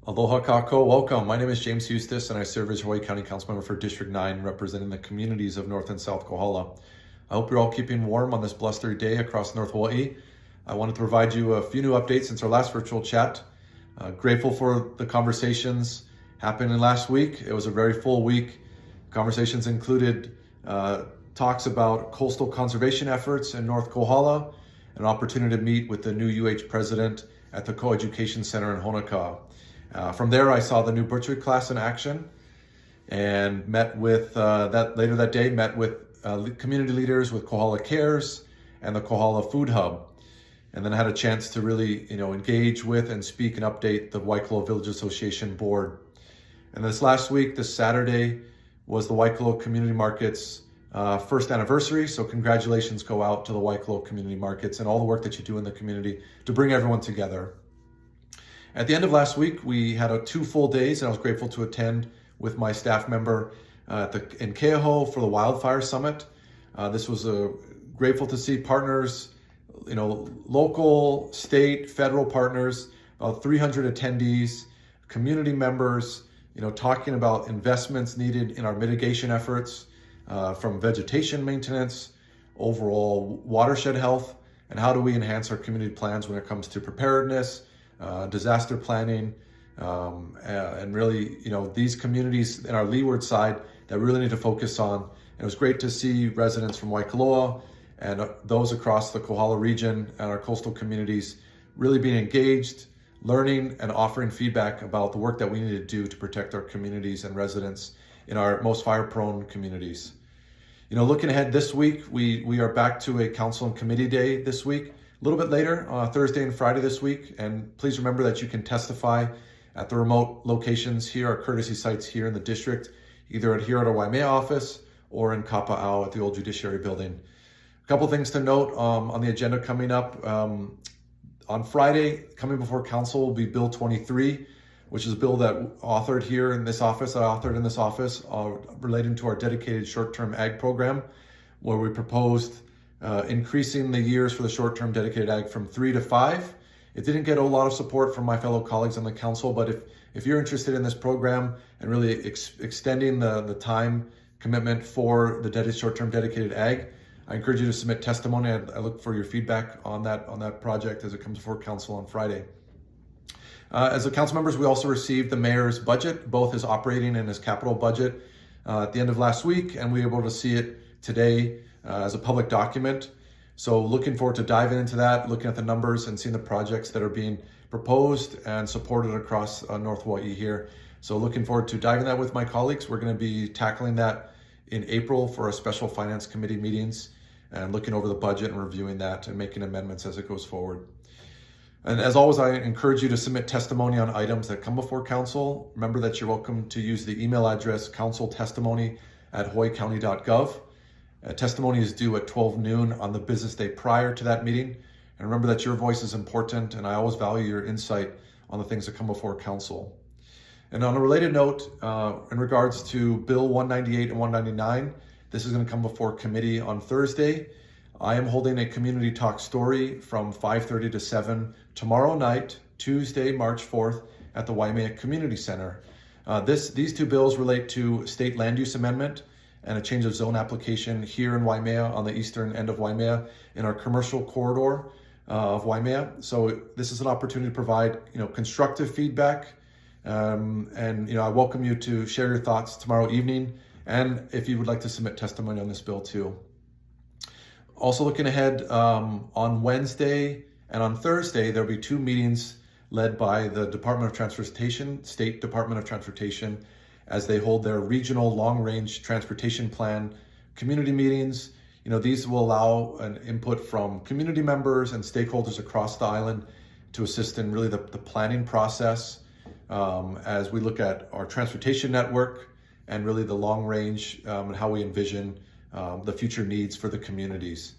Aloha kako, welcome. My name is James Hustace and I serve as Hawaii County Councilmember for District 9, representing the communities of North and South Kohala. I hope you're all keeping warm on this blustery day across North Hawaii. I wanted to provide you a few new updates since our last virtual chat. Grateful for the conversations happening last week. It was a very full week. Conversations included talks about coastal conservation efforts in North Kohala, an opportunity to meet with the new UH president at the Coeducation Center in Honokaa. From there, I saw the new butchery class in action and met with, later that day, met with community leaders with Kohala Cares and the Kohala Food Hub. And then I had a chance to really, engage with and speak and update the Waikolo Village Association board. And this last week, this Saturday, was the Waikolo Community Markets first anniversary. So congratulations go out to the Waikolo Community Markets and all the work that you do in the community to bring everyone together. At the end of last week, we had 2 full days, and I was grateful to attend with my staff member in Keaho for the Wildfire Summit. This was grateful to see partners, local, state, federal partners, about 300 attendees, community members, talking about investments needed in our mitigation efforts, from vegetation maintenance, overall watershed health, and how do we enhance our community plans when it comes to preparedness, disaster planning, and really, these communities in our leeward side that we really need to focus on. And it was great to see residents from Waikoloa and those across the Kohala region and our coastal communities really being engaged, learning and offering feedback about the work that we need to do to protect our communities and residents in our most fire-prone communities. Looking ahead this week, we are back to a council and committee day this week. A little bit later, Thursday and Friday this week, and please remember that you can testify at the remote locations here, our courtesy sites here in the district, either here at our Waimea office or in Kapa'au at the old Judiciary Building. A couple things to note on the agenda coming up. On Friday, coming before council will be Bill 23, which is a bill that I authored in this office, relating to our dedicated short-term ag program, where we proposed increasing the years for the short-term dedicated ag from 3 to 5. It didn't get a lot of support from my fellow colleagues on the council, but if you're interested in this program and really extending the time commitment for the short-term dedicated ag, I encourage you to submit testimony. I look for your feedback on that project as it comes before council on Friday. As the council members, we also received the mayor's budget, both his operating and his capital budget, at the end of last week, and we were able to see it today as a public document. So looking forward to diving into that, looking at the numbers and seeing the projects that are being proposed and supported across North Hawaii here. So looking forward to diving that with my colleagues. We're going to be tackling that in April for our special finance committee meetings and looking over the budget and reviewing that and making amendments as it goes forward. And as always, I encourage you to submit testimony on items that come before council. Remember that you're welcome to use the email address counciltestimony@hawaiicounty.gov. Testimony is due at 12 noon on the business day prior to that meeting. And remember that your voice is important, and I always value your insight on the things that come before council. And on a related note, in regards to Bill 198 and 199, this is going to come before committee on Thursday. I am holding a community talk story from 5:30 to 7 tomorrow night, Tuesday, March 4th, at the Waimea Community Center. These 2 bills relate to state land use amendment and a change of zone application here in Waimea on the eastern end of Waimea in our commercial corridor of Waimea. So this is an opportunity to provide, constructive feedback. And I welcome you to share your thoughts tomorrow evening. And if you would like to submit testimony on this bill too. Also looking ahead, on Wednesday and on Thursday, there'll be 2 meetings led by the Department of Transportation, State Department of Transportation, as they hold their regional long-range transportation plan community meetings. These will allow an input from community members and stakeholders across the island to assist in really the planning process as we look at our transportation network and really the long range and how we envision the future needs for the communities.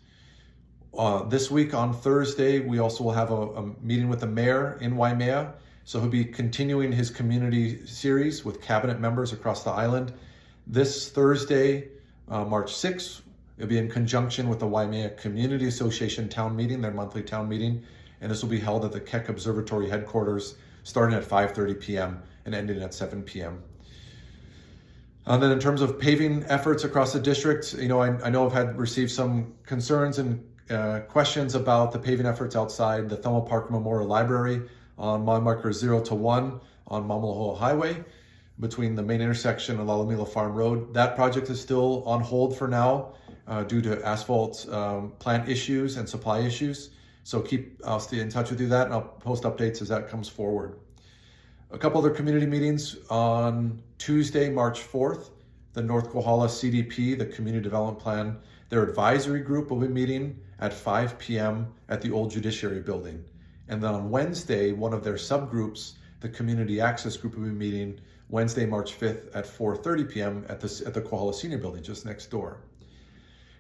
This week on Thursday, we also will have a meeting with the mayor in Waimea. So he'll be continuing his community series with cabinet members across the island. This Thursday, March 6th, it'll be in conjunction with the Waimea Community Association town meeting, their monthly town meeting. And this will be held at the Keck Observatory headquarters. starting at 5:30 p.m. and ending at 7 p.m. And then in terms of paving efforts across the district, I know I've received some concerns and questions about the paving efforts outside the Thelma Park Memorial Library on mile marker 0 to 1 on Mamalahoa Highway between the main intersection and Lalamila Farm Road. That project is still on hold for now due to asphalt plant issues and supply issues. So I'll stay in touch with you that, and I'll post updates as that comes forward. A couple other community meetings on Tuesday, March 4th. The North Kohala CDP, the Community Development Plan, their advisory group will be meeting at 5 p.m. at the old Judiciary Building. And then on Wednesday, one of their subgroups, the Community Access Group, will be meeting Wednesday, March 5th at 4:30 p.m. at the Kohala Senior Building, just next door.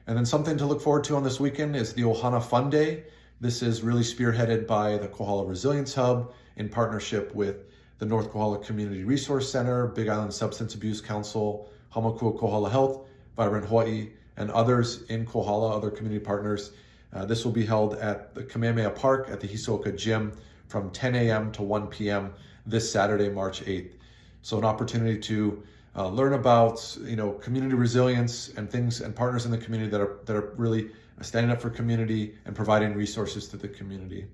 And then something to look forward to on this weekend is the Ohana Fun Day. This is really spearheaded by the Kohala Resilience Hub in partnership with the North Kohala Community Resource Center, Big Island Substance Abuse Council, Hamakua Kohala Health, Vibrant Hawaii, and others in Kohala, other community partners. This will be held at the Kamehameha Park at the Hisoka Gym from 10 a.m. to 1 p.m. this Saturday, March 8th. So an opportunity to learn about community resilience and things and partners in the community that are really standing up for community and providing resources to the community.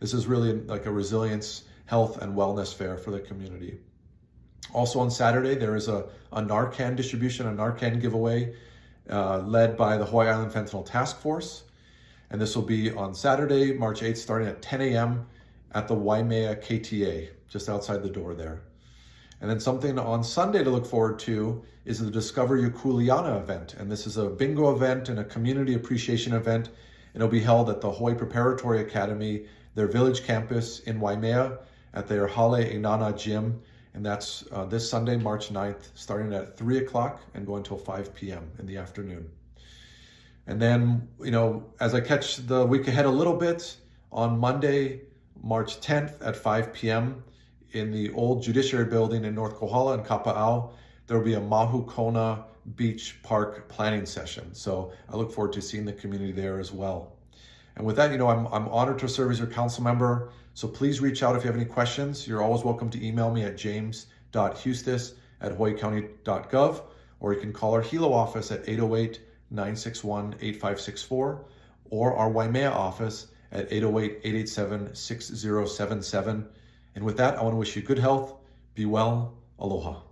This is really like a resilience, health, and wellness fair for the community. Also on Saturday, there is a Narcan distribution, a Narcan giveaway led by the Hawaii Island Fentanyl Task Force. And this will be on Saturday, March 8th, starting at 10 a.m. at the Waimea KTA, just outside the door there. And then something on Sunday to look forward to is the Discover Ukuleana event. And this is a bingo event and a community appreciation event. It'll be held at the Hawaii Preparatory Academy, their village campus in Waimea at their Hale Inana Gym. And that's this Sunday, March 9th, starting at 3 o'clock and going till 5 p.m. in the afternoon. And then, as I catch the week ahead a little bit, on Monday, March 10th at 5 p.m. in the old Judiciary Building in North Kohala and Kapa'au, there will be a Mahu Kona Beach Park planning session. So I look forward to seeing the community there as well. And with that, I'm honored to serve as your council member. So please reach out if you have any questions. You're always welcome to email me at james.hustace@hawaiicounty.gov, or you can call our Hilo office at 808-961-8564, or our Waimea office at 808-887-6077. And with that, I want to wish you good health, be well, aloha.